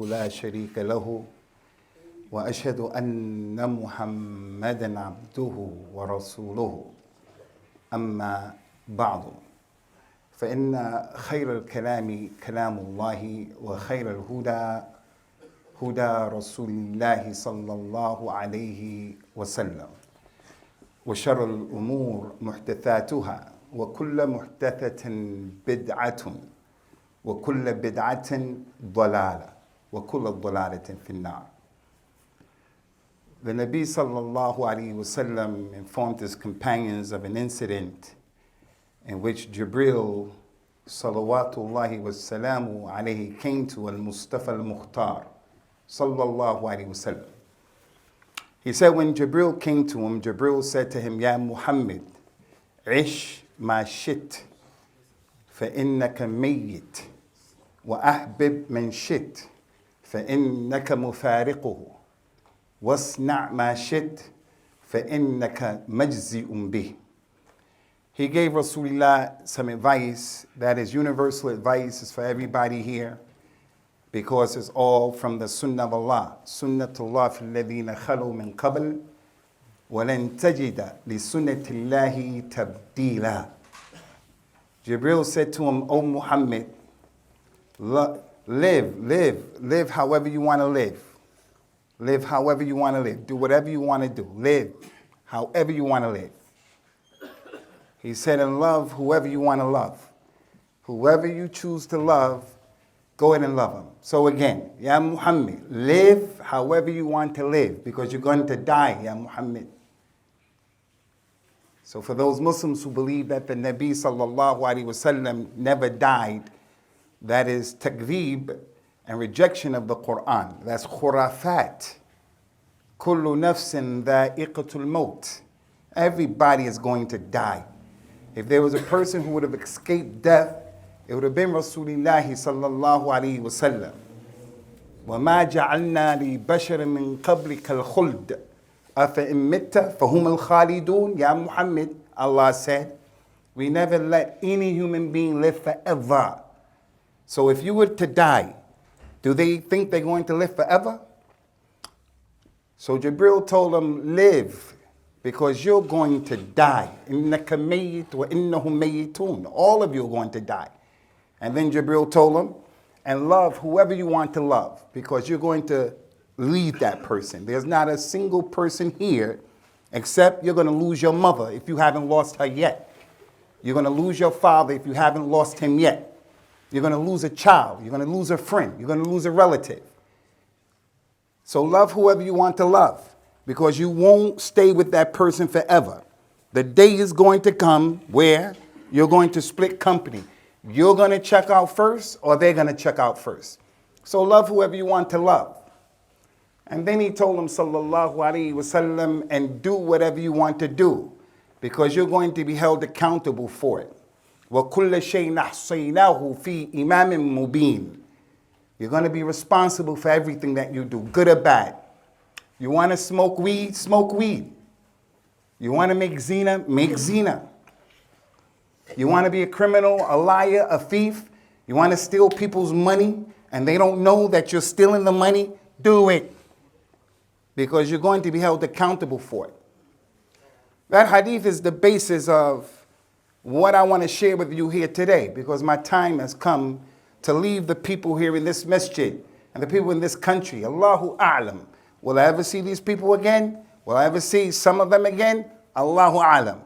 لا شريك له وأشهد أن محمدا عبده ورسوله أما بعد فإن خير الكلام كلام الله وخير الهدى هدى رسول الله صلى الله عليه وسلم وشر الأمور محدثاتها وكل محدثة بدعة وكل بدعة ضلالة وكل ضلالة في النار. The Nabi sallallahu alayhi wasallam informed his companions of an incident in which Jibril salawatullahi wassalamu alayhi came to al-Mustafa al-Mukhtar sallallahu alayhi wasallam. He said when Jibril came to him, Jibril said to him, Ya Muhammad, ish ma shit, فإنك ميت وأحبب من شئت فإنك مفارقه واصنع ما شئت فإنك مجزئ به. He gave Rasulullah some advice that is universal advice, is for everybody here, because it's all from the Sunnah of Allah. Sunnatullah fi alladhina khalu min qabl walan tajida li sunnatillahi tabdila. Jibril said to him, O Muhammad, live however you want to live. Live however you want to live. Do whatever you want to do. Live however you want to live. He said, and love whoever you want to love. Whoever you choose to love, go ahead and love him. So again, Ya Muhammad, live however you want to live, because you're going to die, Ya Muhammad. So for those Muslims who believe that the Nabi sallallahu alaihi wasallam never died, that is takdhib and rejection of the Quran. That's khurafat. Kullu nafsin dha'iqatul maut. Everybody is going to die. If there was a person who would have escaped death, it would have been Rasulullah sallallahu alaihi wasallam. وَمَا جَعَلْنَا لِبَشَرٍ مِّن قَبْلِكَ الْخُلْدَ أَفَإِن مِتَّ فَهُمُ الْخَالِدُونَ. Ya Muhammad, Allah said, we never let any human being live forever. So if you were to die, do they think they're going to live forever? So Jibril told him, live, because you're going to die. إِنَّكَ مَيِّتٌ وَإِنَّهُمْ مَيِّتُونَ. All of you are going to die. And then Jibril told him, and love whoever you want to love, because you're going to leave that person. There's not a single person here, except you're going to lose your mother if you haven't lost her yet. You're going to lose your father if you haven't lost him yet. You're going to lose a child. You're going to lose a friend. You're going to lose a relative. So love whoever you want to love, because you won't stay with that person forever. The day is going to come where you're going to split company. You're going to check out first, or they're going to check out first. So love whoever you want to love. And then he told him, sallallahu alaihi wasallam, and do whatever you want to do, because you're going to be held accountable for it. وَكُلَّ شَيْءٍ أَحْصَيْنَاهُ فِي إِمَامٍ مُبِينٍ. You're going to be responsible for everything that you do, good or bad. You want to smoke weed? Smoke weed. You want to make zina? Make zina. You want to be a criminal, a liar, a thief? You want to steal people's money and they don't know that you're stealing the money? Do it, because you're going to be held accountable for it. That hadith is the basis of what I want to share with you here today, because my time has come to leave the people here in this masjid and the people in this country. Allahu A'lam. Will I ever see these people again? Will I ever see some of them again? Allahu A'lam.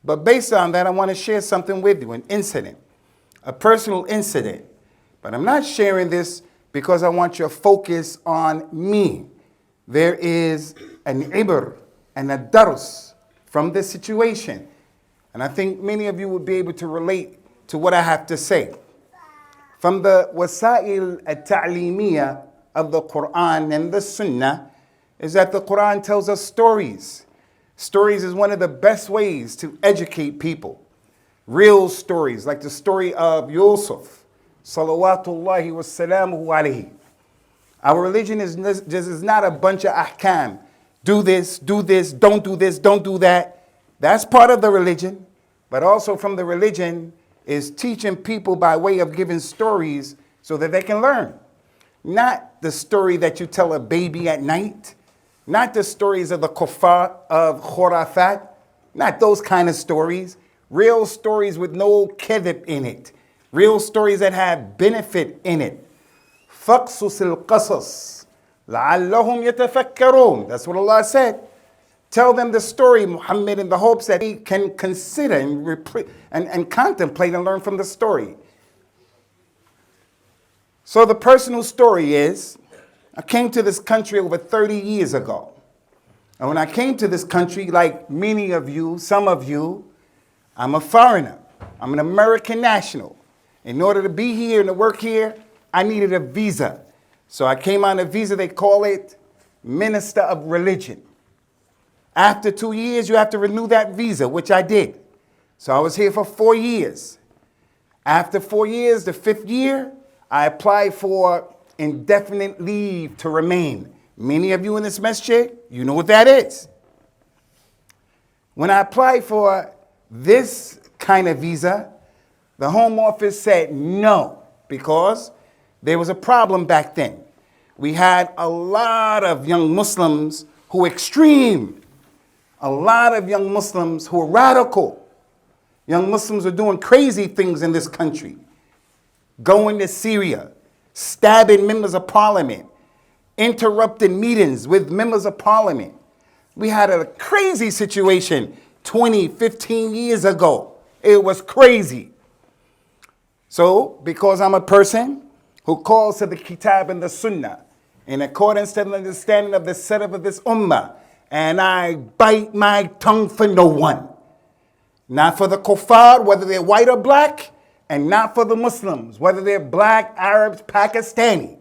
But based on that, I want to share something with you, an incident, a personal incident. But I'm not sharing this because I want your focus on me. There is an ibr and a dars from this situation. And I think many of you would be able to relate to what I have to say. From the wasa'il al-ta'limiyya of the Quran and the Sunnah is that the Quran tells us stories. Stories is one of the best ways to educate people. Real stories, like the story of Yusuf, salawatullahi wassalamuhu alayhi. Our religion is not a bunch of ahkam. Do this, don't do this, don't do that. That's part of the religion. But also from the religion is teaching people by way of giving stories so that they can learn. Not the story that you tell a baby at night. Not the stories of the kuffar, of khurafat. Not those kind of stories. Real stories with no kadhib in it. Real stories that have benefit in it. فَقْصُصِ الْقَصَصِ لَعَلَّهُمْ يَتَفَكَّرُونَ. That's what Allah said. Tell them the story, Muhammad, in the hopes that he can consider and contemplate and learn from the story. So the personal story is, I came to this country over 30 years ago. And when I came to this country, like many of you, some of you, I'm a foreigner. I'm an American national. In order to be here and to work here, I needed a visa. So I came on a visa, they call it Minister of Religion. After 2 years, you have to renew that visa, which I did. So I was here for 4 years. After 4 years, the 5th year, I applied for indefinite leave to remain. Many of you in this masjid, you know what that is. When I applied for this kind of visa, the Home Office said no, because there was a problem back then. We had a lot of young Muslims who were extreme. A lot of young Muslims who were radical. Young Muslims were doing crazy things in this country. Going to Syria, stabbing members of parliament, interrupting meetings with members of parliament. We had a crazy situation 20, 15 years ago. It was crazy. So, because I'm a person who calls to the Kitab and the Sunnah, in accordance to the understanding of the setup of this ummah, and I bite my tongue for no one. Not for the kuffar, whether they're white or black, and not for the Muslims, whether they're black, Arabs, Pakistani.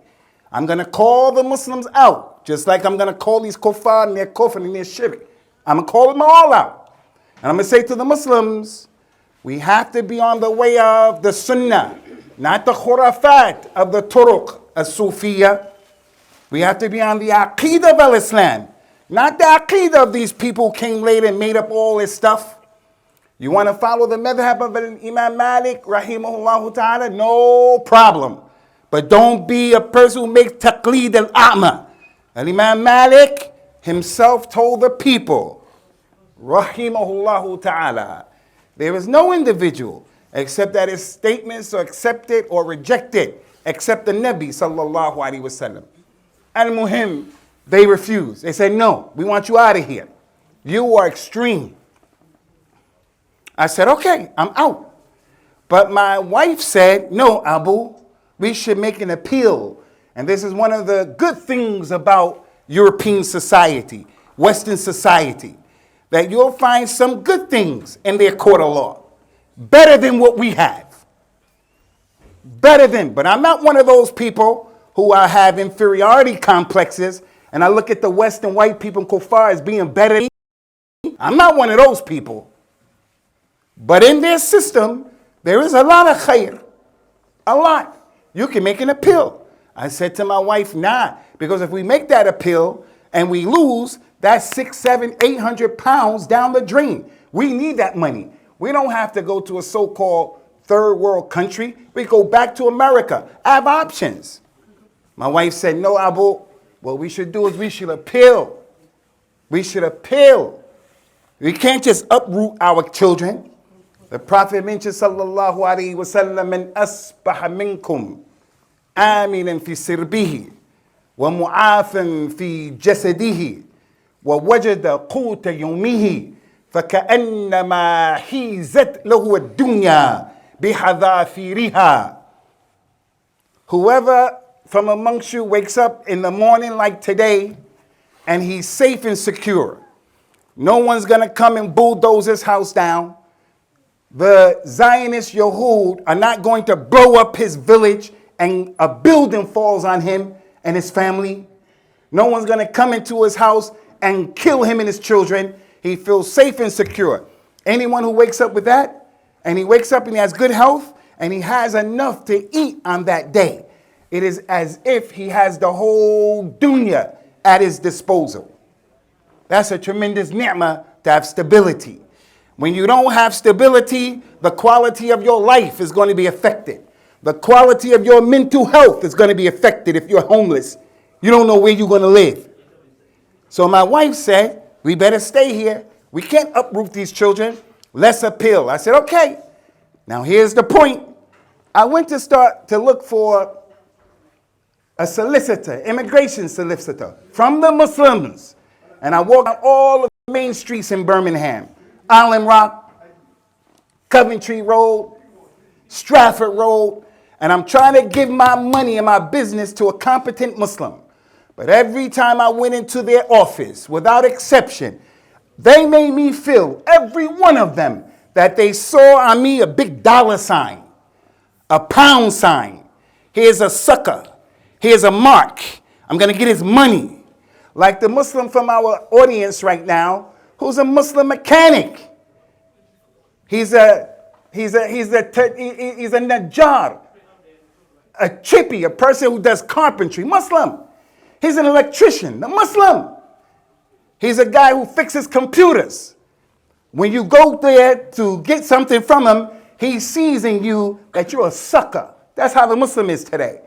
I'm going to call the Muslims out, just like I'm going to call these kuffar and their kufr and their shirk. I'm going to call them all out. And I'm going to say to the Muslims, we have to be on the way of the sunnah, not the khurafat of the turuq as-sufiyya. We have to be on the aqeedah of al-Islam, not the aqeedah of these people who came later and made up all this stuff. You want to follow the madhab of Imam Malik, rahimahullah ta'ala, no problem. But don't be a person who makes taqleed al-a'ma. And Imam Malik himself told the people, rahimahullah ta'ala, there is no individual except that his statements are accepted or rejected, except the Nabi sallallahu alaihi wasallam. Al-Muhim, they refused. They said, no, we want you out of here. You are extreme. I said, okay, I'm out. But my wife said, no, Abu, we should make an appeal. And this is one of the good things about European society, Western society, that you'll find some good things in their court of law. Better than what we have. Better than. But I'm not one of those people who have inferiority complexes, and I look at the Western white people in kuffar as being better than me. I'm not one of those people. But in their system, there is a lot of khair. A lot. You can make an appeal. I said to my wife, nah, because if we make that appeal and we lose, that's 600, 700, 800 pounds down the drain. We need that money. We don't have to go to a so-called third world country. We go back to America. I have options. My wife said, no, Abu, what we should do is we should appeal. We should appeal. We can't just uproot our children. The Prophet mentioned, sallallahu alayhi wa sallam, man asbaha minkum aminan fi sirbihi wa mu'afan fi jasadihi wa wajada quta yawmihi فكأنما حيزت له الدنيا بحذافيرها. Whoever from amongst you wakes up in the morning like today and he's safe and secure, no one's going to come and bulldoze his house down. The Zionist Yahud are not going to blow up his village and a building falls on him and his family. No one's going to come into his house and kill him and his children. He feels safe and secure. Anyone who wakes up with that, and he wakes up and he has good health, and he has enough to eat on that day, it is as if he has the whole dunya at his disposal. That's a tremendous ni'mah to have stability. When you don't have stability, the quality of your life is going to be affected. The quality of your mental health is going to be affected if you're homeless. You don't know where you're going to live. So my wife said, we better stay here. We can't uproot these children. Let's appeal. I said, okay. Now here's the point. I went to start to look for a solicitor, immigration solicitor from the Muslims. And I walked on all of the main streets in Birmingham. Island Rock, Coventry Road, Stratford Road. And I'm trying to give my money and my business to a competent Muslim. But every time I went into their office, without exception, they made me feel, every one of them, that they saw on me a big dollar sign, a pound sign. Here's a sucker. Here's a mark. I'm going to get his money. Like the Muslim from our audience right now, who's a Muslim mechanic. He's a najjar, a chippy, a person who does carpentry, Muslim. He's an electrician, a Muslim. He's a guy who fixes computers. When you go there to get something from him, he sees in you that you're a sucker. That's how the Muslim is today.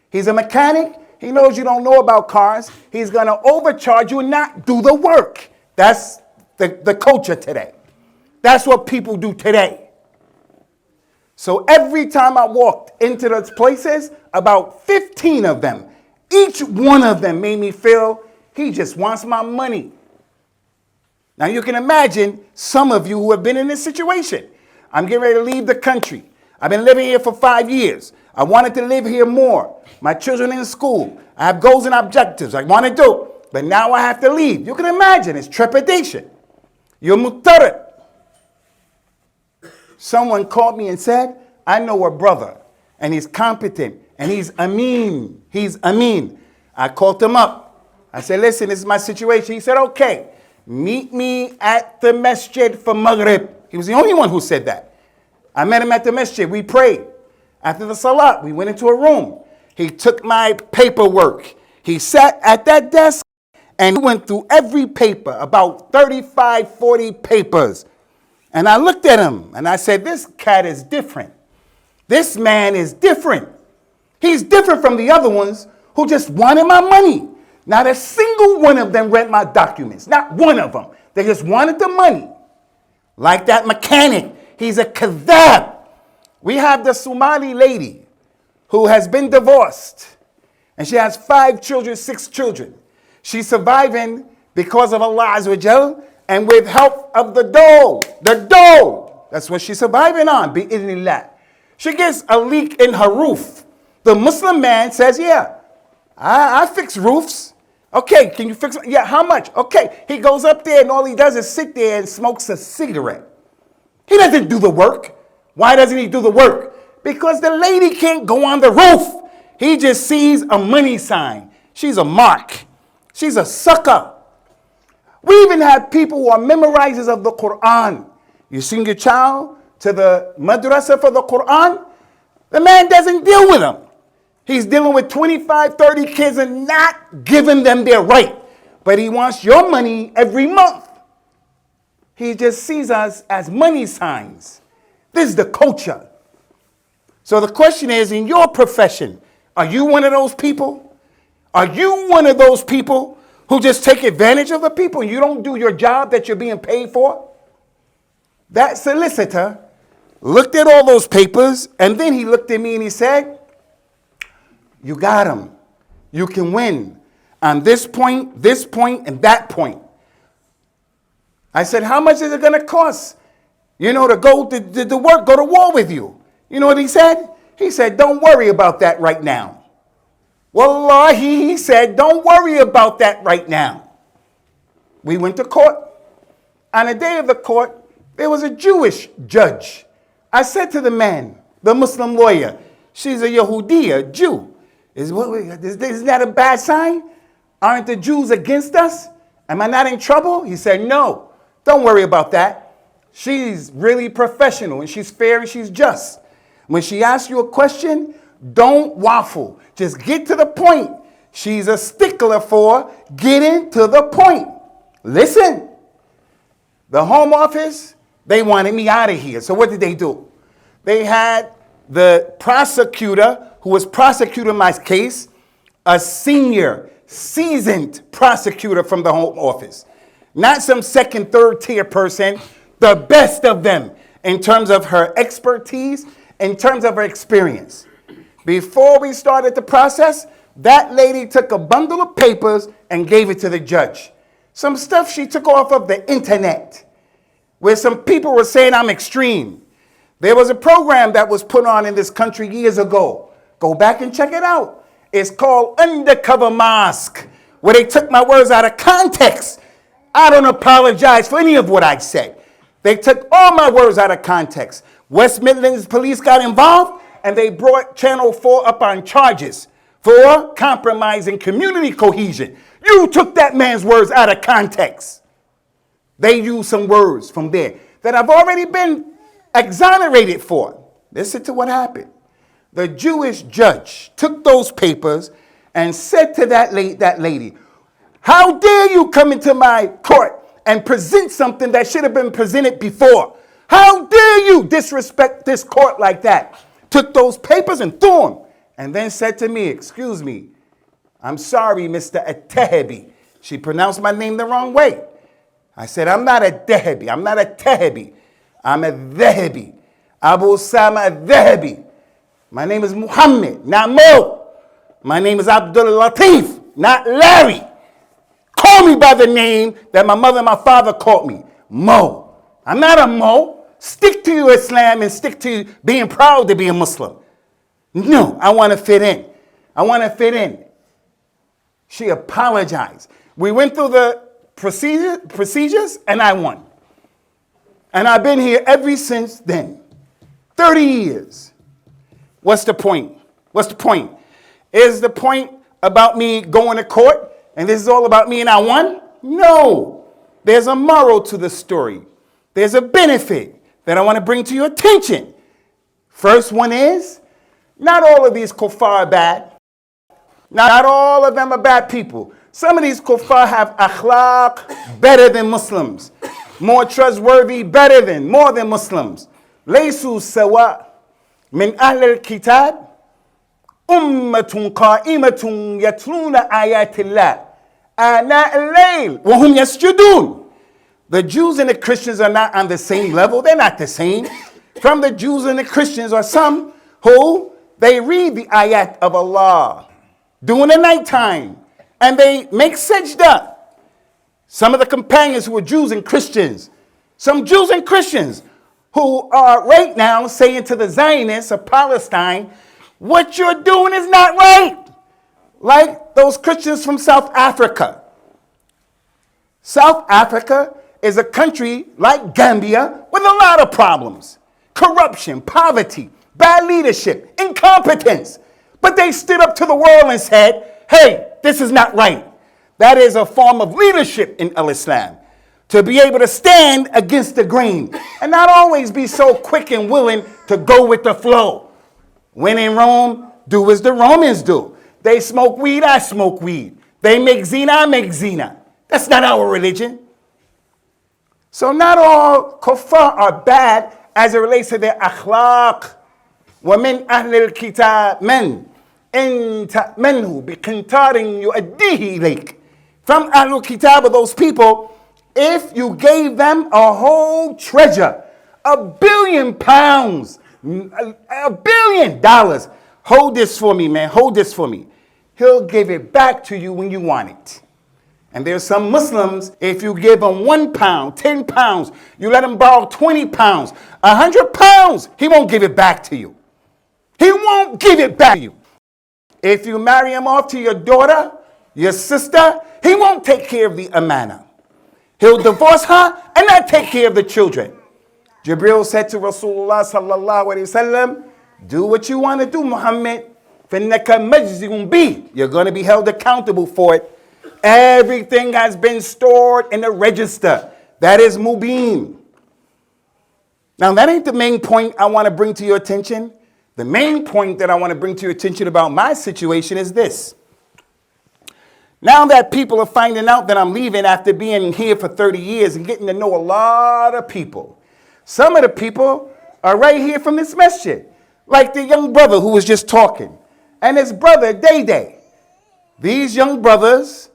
He's a mechanic. He knows you don't know about cars. He's going to overcharge you and not do the work. That's the culture today. That's what people do today. So every time I walked into those places, about 15 of them, each one of them made me feel he just wants my money. Now you can imagine some of you who have been in this situation. I'm getting ready to leave the country. I've been living here for 5 years. I wanted to live here more. My children in school. I have goals and objectives I want to do. But now I have to leave. You can imagine it's trepidation. You're mutarrid. Someone called me and said, I know a brother and he's competent and he's Amin. He's Amin. I called him up. I said, listen, this is my situation. He said, okay, meet me at the masjid for Maghrib. He was the only one who said that. I met him at the masjid. We prayed. After the salat, we went into a room. He took my paperwork. He sat at that desk and went through every paper, about 35, 40 papers. And I looked at him and I said, this cat is different. This man is different. He's different from the other ones who just wanted my money. Not a single one of them read my documents. Not one of them. They just wanted the money. Like that mechanic. He's a kadhab. We have the Somali lady who has been divorced. And she has 5 children, 6 children. She's surviving because of Allah Azza wa Jal and with help of the dole. The dole. That's what she's surviving on. Bi-idhnillah. She gets a leak in her roof. The Muslim man says, yeah, I fix roofs. Okay, can you fix it? Yeah, how much? Okay. He goes up there and all he does is sit there and smokes a cigarette. He doesn't do the work. Why doesn't he do the work? Because the lady can't go on the roof. He just sees a money sign. She's a mark. She's a sucker. We even have people who are memorizers of the Quran. You send your child to the madrasa for the Quran, the man doesn't deal with them. He's dealing with 25, 30 kids and not giving them their right. But he wants your money every month. He just sees us as money signs. This is the culture. So the question is, in your profession, are you one of those people? Are you one of those people who just take advantage of the people and you don't do your job that you're being paid for? That solicitor looked at all those papers and then he looked at me and he said, you got him. You can win on this point, and that point. I said, how much is it going to cost? You know, to go to work, go to war with you. You know what he said? He said, don't worry about that right now. Wallahi, he said, don't worry about that right now. We went to court. On the day of the court, there was a Jewish judge. I said to the man, the Muslim lawyer, she's a Yehudi, a Jew. Isn't that a bad sign? Aren't the Jews against us? Am I not in trouble? He said, no, don't worry about that. She's really professional and she's fair and she's just. When she asks you a question, don't waffle. Just get to the point. She's a stickler for getting to the point. Listen, the Home Office, they wanted me out of here. So what did they do? They had the prosecutor who was prosecuting my case, a senior, seasoned prosecutor from the Home Office. Not some second, third tier person, the best of them in terms of her expertise, in terms of her experience. Before we started the process, that lady took a bundle of papers and gave it to the judge. Some stuff she took off of the internet, where some people were saying I'm extreme. There was a program that was put on in this country years ago. Go back and check it out. It's called Undercover Mosque, where they took my words out of context. I don't apologize for any of what I said. They took all my words out of context. West Midlands police got involved, and they brought Channel 4 up on charges for compromising community cohesion. You took that man's words out of context. They used some words from there that I've already been exonerated for. Listen to what happened. The Jewish judge took those papers and said to that lady, how dare you come into my court and present something that should have been presented before? How dare you disrespect this court like that? Took those papers and threw them, and then said to me, excuse me, I'm sorry, Mr. Atehebi. She pronounced my name the wrong way. I said, I'm not a Dehebi. I'm not a Tehebi. I'm a Dehebi. Abu Usamah Dehebi. My name is Muhammad, not Mo. My name is Abdul Latif, not Larry. Call me by the name that my mother and my father called me, Mo. I'm not a Mo. Stick to your Islam and stick to being proud to be a Muslim. No, I want to fit in. I want to fit in. She apologized. We went through the procedures, and I won. And I've been here ever since then. 30 years. What's the point? What's the point? Is the point about me going to court and this is all about me and I won? No. There's a moral to the story. There's a benefit that I want to bring to your attention. First one is, not all of these kuffar are bad. Not all of them are bad people. Some of these kuffar have akhlaq better than Muslims. More trustworthy, more than Muslims. Laysu sawa min ahl al-kitab ummatun qa'imatun yatluna ayatillah ana al-layl wa hum yasjudun. The Jews and the Christians are not on the same level. They're not the same. From the Jews and the Christians are some who they read the ayat of Allah during the nighttime and they make sajda. Some of the companions who were Jews and Christians, some Jews and Christians who are right now saying to the Zionists of Palestine, what you're doing is not right. Like those Christians from South Africa. South Africa is a country like Gambia with a lot of problems. Corruption, poverty, bad leadership, incompetence. But they stood up to the world and said, hey, this is not right. That is a form of leadership in Islam. To be able to stand against the grain and not always be so quick and willing to go with the flow. When in Rome, do as the Romans do. They smoke weed, I smoke weed. They make zina, I make zina. That's not our religion. So not all kuffar are bad as it relates to their akhlaq. وَمِنْ أَهْلِ الْكِتَابِ مَنْ إِنْ تَأْمَنْهُ بِقِنْطَارٍ يُؤَدِّيهِ إِلَيْكَ. From Ahlul Kitab, of those people, if you gave them a whole treasure, £1 billion, $1 billion, hold this for me, man, hold this for me. He'll give it back to you when you want it. And there's some Muslims, if you give them £1, £10, you let him borrow £20, £100, he won't give it back to you. He won't give it back to you. If you marry him off to your daughter, your sister, he won't take care of the amana. He'll divorce her and not take care of the children. Jibril said to Rasulullah sallallahu alaihi wasallam, do what you want to do, Muhammad. فَإِنَّكَ مَجْزِيٌ بِهِ. You're going to be held accountable for it. Everything has been stored in a register. That is mubin. Now, that ain't the main point I want to bring to your attention. The main point that I want to bring to your attention about my situation is this. Now that people are finding out that I'm leaving after being here for 30 years and getting to know a lot of people. Some of the people are right here from this masjid. Like the young brother who was just talking, and his brother, Day Day. These young brothers,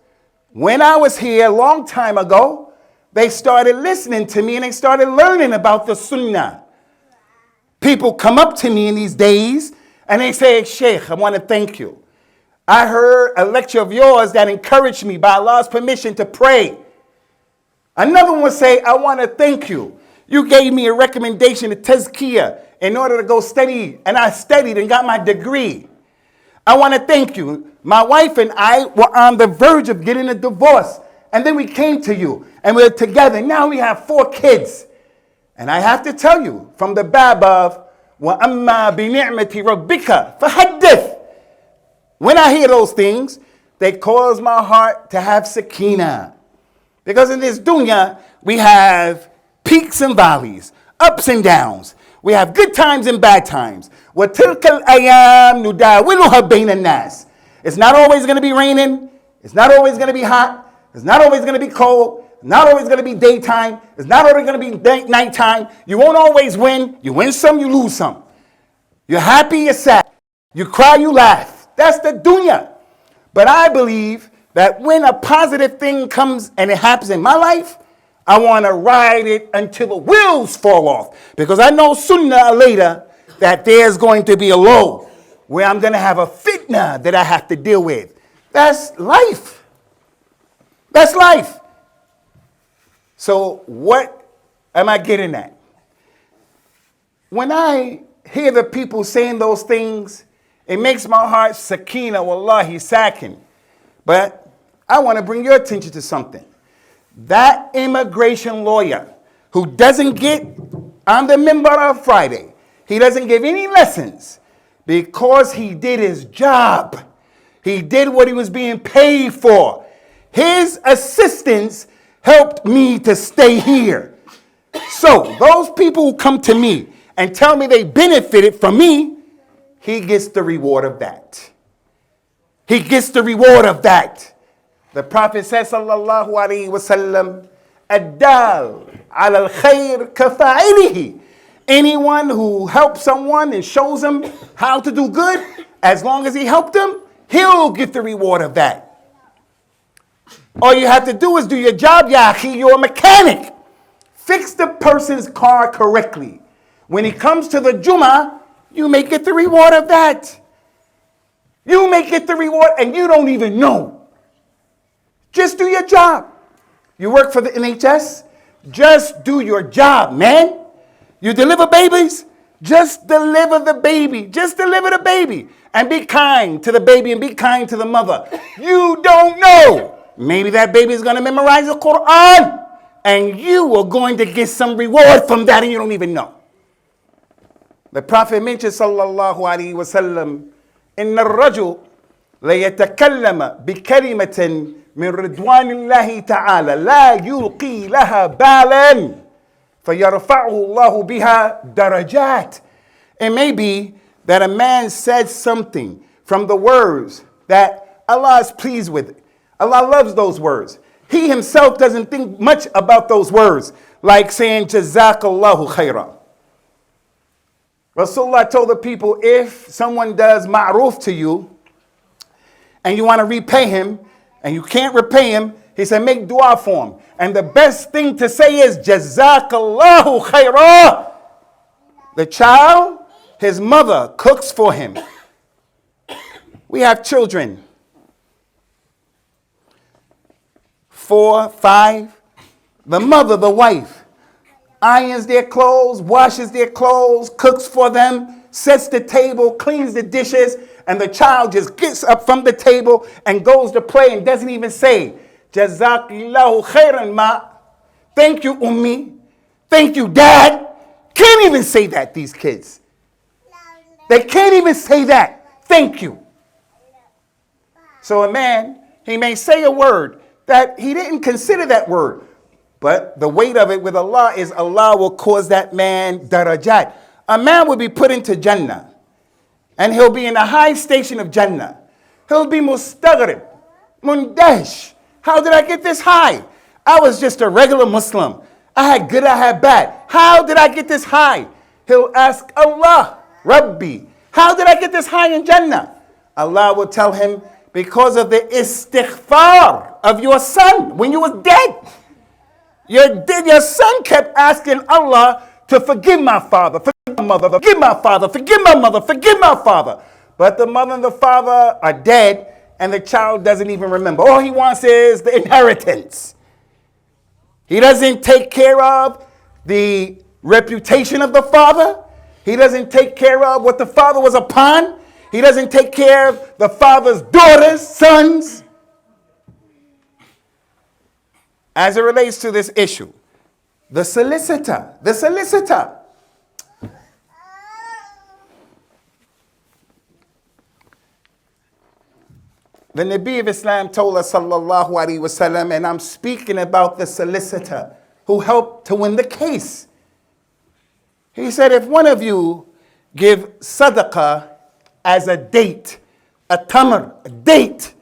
when I was here a long time ago, they started listening to me and they started learning about the Sunnah. People come up to me in these days and they say, Sheikh, I want to thank you. I heard a lecture of yours that encouraged me by Allah's permission to pray. Another one would say, I want to thank you. You gave me a recommendation to Tazkiyah in order to go study, and I studied and got my degree. I want to thank you. My wife and I were on the verge of getting a divorce, and then we came to you, and we're together. Now we have 4 kids. And I have to tell you, from the bab of, وَأَمَّا بِنِعْمَةِ رَبِّكَ فَحَدِّثْ. When I hear those things, they cause my heart to have sakina. Because in this dunya, we have peaks and valleys, ups and downs. We have good times and bad times. وَتِلْكَ الْأَيَامِ نُدَاوِلُهَا بَيْنَ النَّاسِ. It's not always going to be raining. It's not always going to be hot. It's not always going to be cold. It's not always going to be daytime. It's not always going to be nighttime. You won't always win. You win some, you lose some. You're happy, you're sad. You cry, you laugh. That's the dunya. But I believe that when a positive thing comes and it happens in my life, I want to ride it until the wheels fall off. Because I know sooner or later that there's going to be a low where I'm going to have a fitna that I have to deal with. That's life. That's life. So what am I getting at? When I hear the people saying those things, it makes my heart sakina, wallahi, sakin. But I want to bring your attention to something. That immigration lawyer who doesn't get on the minbar of Friday, he doesn't give any lessons because he did his job. He did what he was being paid for. His assistance helped me to stay here. So those people who come to me and tell me they benefited from me, he gets the reward of that. He gets the reward of that. The Prophet says, sallallahu alayhi wa sallam, ad-dal ala al-khayr kafa'ilihi. Anyone who helps someone and shows them how to do good, as long as he helped them, he'll get the reward of that. All you have to do is do your job, ya akhi. You're a mechanic. Fix the person's car correctly. When he comes to the Jummah, you may get the reward of that. You may get the reward and you don't even know. Just do your job. You work for the NHS? Just do your job, man. You deliver babies? Just deliver the baby. Just deliver the baby. And be kind to the baby and be kind to the mother. You don't know. Maybe that baby is going to memorize the Quran. And you are going to get some reward from that and you don't even know. The Prophet mentioned, sallallahu alayhi wa sallam, إن الرجل ليتكلم بكلمة من رضوان الله تعالى لا يلقي لها بالا فيرفعه الله بها درجات. It may be that a man said something from the words that Allah is pleased with. Allah loves those words. He himself doesn't think much about those words, like saying Jazakallahu khairan. Rasulullah told the people, if someone does ma'ruf to you and you want to repay him and you can't repay him, he said, make dua for him. And the best thing to say is Jazakallahu khairan. The child, his mother cooks for him. We have children, 4, 5. The mother, the wife, irons their clothes, washes their clothes, cooks for them, sets the table, cleans the dishes, and the child just gets up from the table and goes to play and doesn't even say, Jazakillahu khairan ma. Thank you, Ummi. Thank you, Dad. Can't even say that, these kids. They can't even say that. Thank you. So a man, he may say a word that he didn't consider that word. But the weight of it with Allah is Allah will cause that man darajat. A man will be put into Jannah. And he'll be in a high station of Jannah. He'll be mustaghrib, mundahish. How did I get this high? I was just a regular Muslim. I had good, I had bad. How did I get this high? He'll ask Allah. Rabbi. How did I get this high in Jannah? Allah will tell him, because of the istighfar of your son when you was dead. Your son kept asking Allah to forgive my father, forgive my mother, forgive my father, forgive my mother, forgive my father. But the mother and the father are dead and the child doesn't even remember. All he wants is the inheritance. He doesn't take care of the reputation of the father. He doesn't take care of what the father was upon. He doesn't take care of the father's daughters, sons. As it relates to this issue, the solicitor. The Nabi of Islam told us, sallallahu alaihi wasallam, and I'm speaking about the solicitor who helped to win the case. He said, if one of you give sadaqah as a date, a tamar, a date,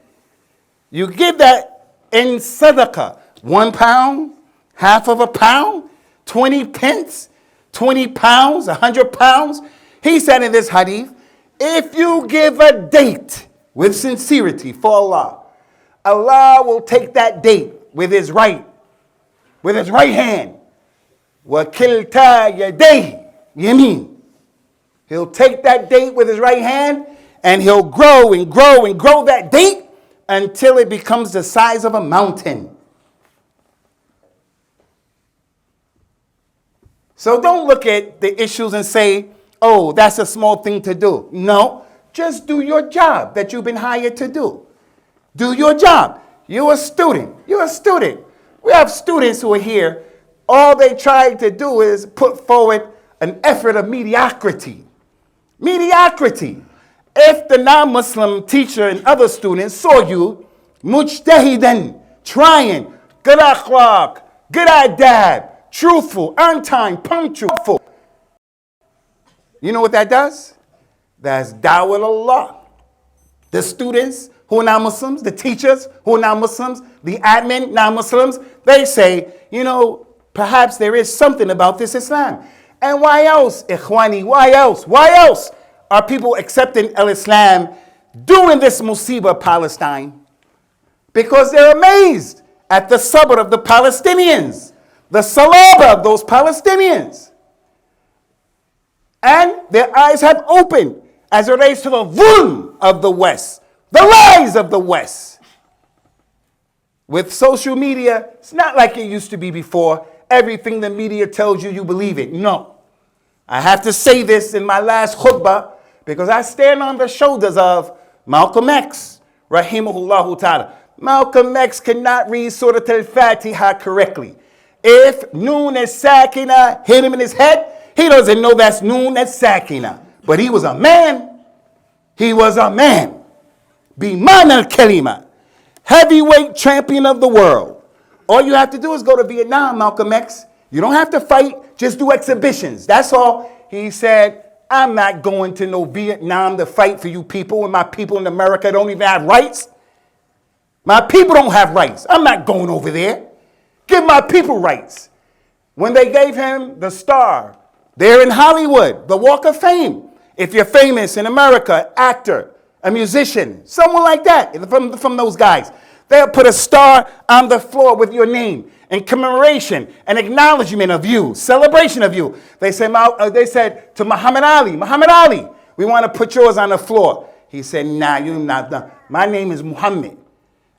you give that in sadaqah, 1 pound, half of a pound, 20 pence, 20 pounds, 100 pounds. He said in this hadith, if you give a date with sincerity for Allah, Allah will take that date with his right hand. وَكِلْتَا يَدَيْهِ يَمِينَ. He'll take that date with his right hand and he'll grow and grow and grow that date until it becomes the size of a mountain. So don't look at the issues and say, oh, that's a small thing to do. No, just do your job that you've been hired to do. Do your job. You're a student. We have students who are here. All they try to do is put forward an effort of mediocrity. Mediocrity. If the non-Muslim teacher and other students saw you mujtahidan, trying, good akhlaq, good adab, truthful, on time, punctual, you know what that does? That's da'wah Allah. The students who are non-Muslims, the teachers who are non-Muslims, the admin non-Muslims, they say, you know, perhaps there is something about this Islam. And why else, ikhwani, why else? Why else are people accepting al-Islam during this musibah of Palestine? Because they're amazed at the sabr of the Palestinians, the salaba of those Palestinians. And their eyes have opened as it relates to the dhulm of the West, the lies of the West. With social media, it's not like it used to be before. Everything the media tells you, you believe it. No. I have to say this in my last khutbah because I stand on the shoulders of Malcolm X, rahimahullah ta'ala. Malcolm X cannot read Surah Al-Fatiha correctly. If Noon as Sakina hit him in his head, he doesn't know that's Noon as Sakina. But he was a man. He was a man. Biman al-Kalima. Heavyweight champion of the world. All you have to do is go to Vietnam, Malcolm X. You don't have to fight. Just do exhibitions. That's all. He said, I'm not going to no Vietnam to fight for you people when my people in America don't even have rights. My people don't have rights. I'm not going over there. Give my people rights. When they gave him the star there in Hollywood, the Walk of Fame, if you're famous in America, actor, a musician, someone like that, from those guys, they'll put a star on the floor with your name in commemoration, an acknowledgement of you, celebration of you. They said to Muhammad Ali, we want to put yours on the floor. He said, nah, you're not done. My name is Muhammad.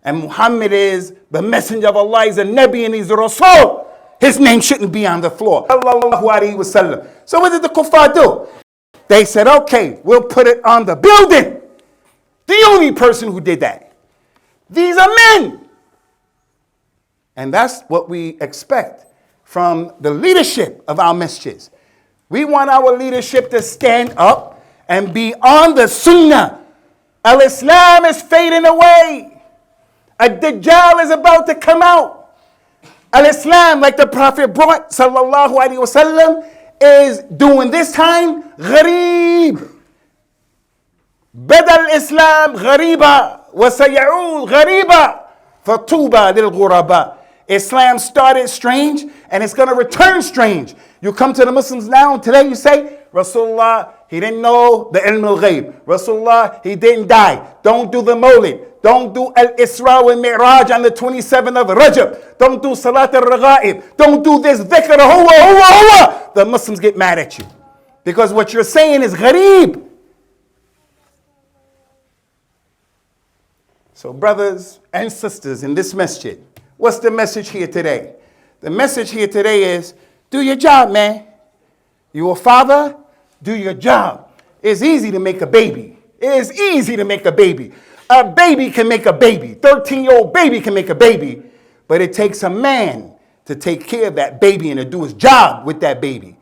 And Muhammad is the messenger of Allah, he's a Nabi and he's a Rasul. His name shouldn't be on the floor. So what did the kuffar do? They said, okay, we'll put it on the building. The only person who did that. These are men. And that's what we expect from the leadership of our masjids. We want our leadership to stand up and be on the sunnah. Al-Islam is fading away. Ad-Dajjal is about to come out. Al-Islam, like the Prophet brought, sallallahu alaihi wasallam, is doing this time gharib. Bada al-Islam ghariba wa saya'ud ghariba fatuba lil ghuraba. Islam started strange and it's going to return strange. You come to the Muslims now and today you say, Rasulullah, He didn't know the ilm al-ghayb. Rasulullah, he didn't die. Don't do the Mawlid. Don't do Al-Isra wal Mi'raj on the 27th of Rajab. Don't do Salat al-Raghaib. Don't do this dhikr. Huwa. The Muslims get mad at you. Because what you're saying is ghareeb. So brothers and sisters in this masjid, what's the message here today? The message here today is, do your job, man. You a father, do your job. It's easy to make a baby. It is easy to make a baby. A baby can make a baby. 13-year-old baby can make a baby. But it takes a man to take care of that baby and to do his job with that baby.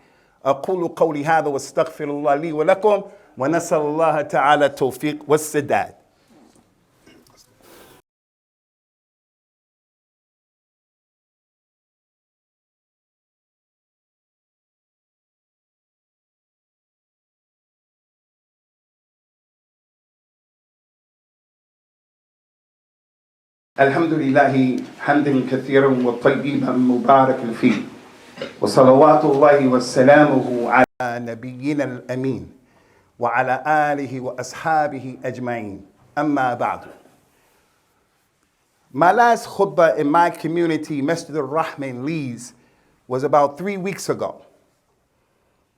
أقول قولي هذا واستغفر الله لي ولكم ونسأل الله تعالى التوفيق والسداد. الحمد لله حمدا كثيرا وطيبا مباركا فيه وصلوات الله وسلامه على نبينا الأمين وعلى آله وأصحابه أجمعين أما بعد. My last khutbah in my community, Masjid al-Rahma in Leeds, was about 3 weeks ago.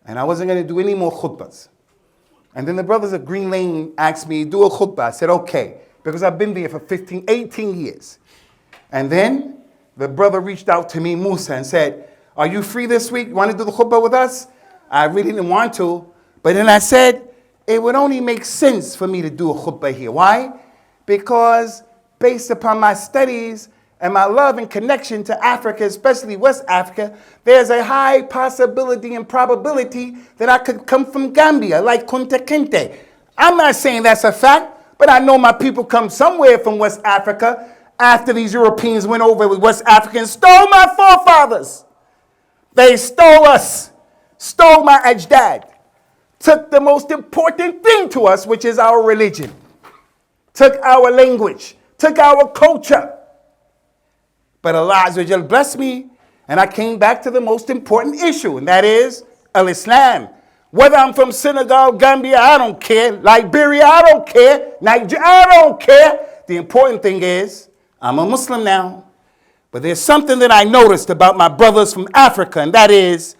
And I wasn't going to do any more khutbahs. And then the brothers of Green Lane asked me, do a khutbah. I said, okay. Because I've been there for 18 years. And then the brother reached out to me, Musa, and said, are you free this week? You want to do the khutbah with us? I really didn't want to. But then I said, it would only make sense for me to do a khutbah here. Why? Because based upon my studies and my love and connection to Africa, especially West Africa, there's a high possibility and probability that I could come from Gambia, like Kunta Kinte. I'm not saying that's a fact. But I know my people come somewhere from West Africa after these Europeans went over with West Africa and stole my forefathers. They stole us, stole my ajdad, took the most important thing to us, which is our religion, took our language, took our culture. But Allah Azza wa Jal blessed me, and I came back to the most important issue, and that is al-Islam. Whether I'm from Senegal, Gambia, I don't care. Liberia, I don't care. Nigeria, I don't care. The important thing is, I'm a Muslim now. But there's something that I noticed about my brothers from Africa, and that is,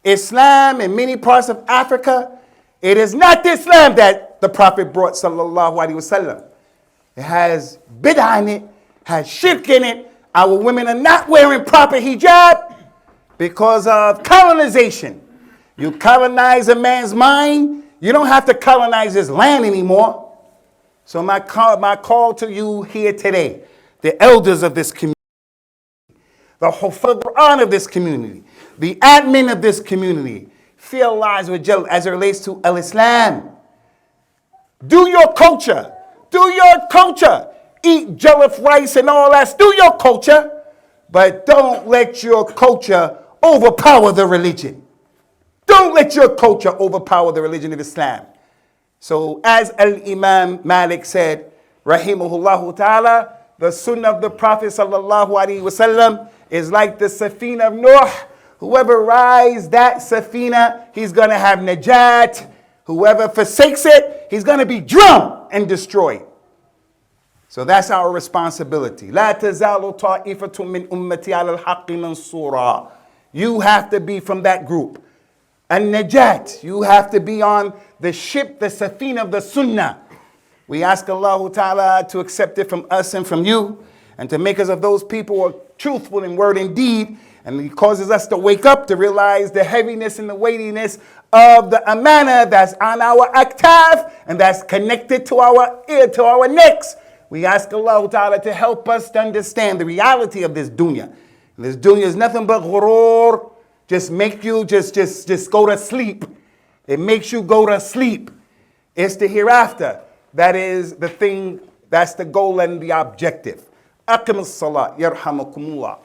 Islam in many parts of Africa, it is not the Islam that the Prophet brought, sallallahu alaihi wasallam. It has bid'ah in it, has shirk in it. Our women are not wearing proper hijab because of colonization. You colonize a man's mind, you don't have to colonize his land anymore. So my call to you here today, the elders of this community, the Quran of this community, the admin of this community, fear Allah Azza wa Jal as it relates to al-Islam. Do your culture. Do your culture. Eat jollof rice and all that. Do your culture. But don't let your culture overpower the religion. Don't let your culture overpower the religion of Islam. So as Al-Imam Malik said, rahimahullah ta'ala, the sunnah of the Prophet sallallahu alaihi wasallam is like the safina of Nuh. Whoever rides that safina, he's going to have najat. Whoever forsakes it, he's going to be drowned and destroyed. So that's our responsibility. لا تزال طائفة من أمتي على الحق منصورا. You have to be from that group. And najat, you have to be on the ship, the safina of the sunnah. We ask Allah Ta'ala to accept it from us and from you, and to make us of those people who are truthful in word and deed. And He causes us to wake up to realize the heaviness and the weightiness of the amana that's on our aktaf and that's connected to our ear, to our necks. We ask Allah Ta'ala to help us to understand the reality of this dunya. And this dunya is nothing but ghurur. Just make you just go to sleep. It makes you go to sleep. It's the hereafter. That is the thing, that's the goal and the objective. Aqim as-salat, yarhamakumullah.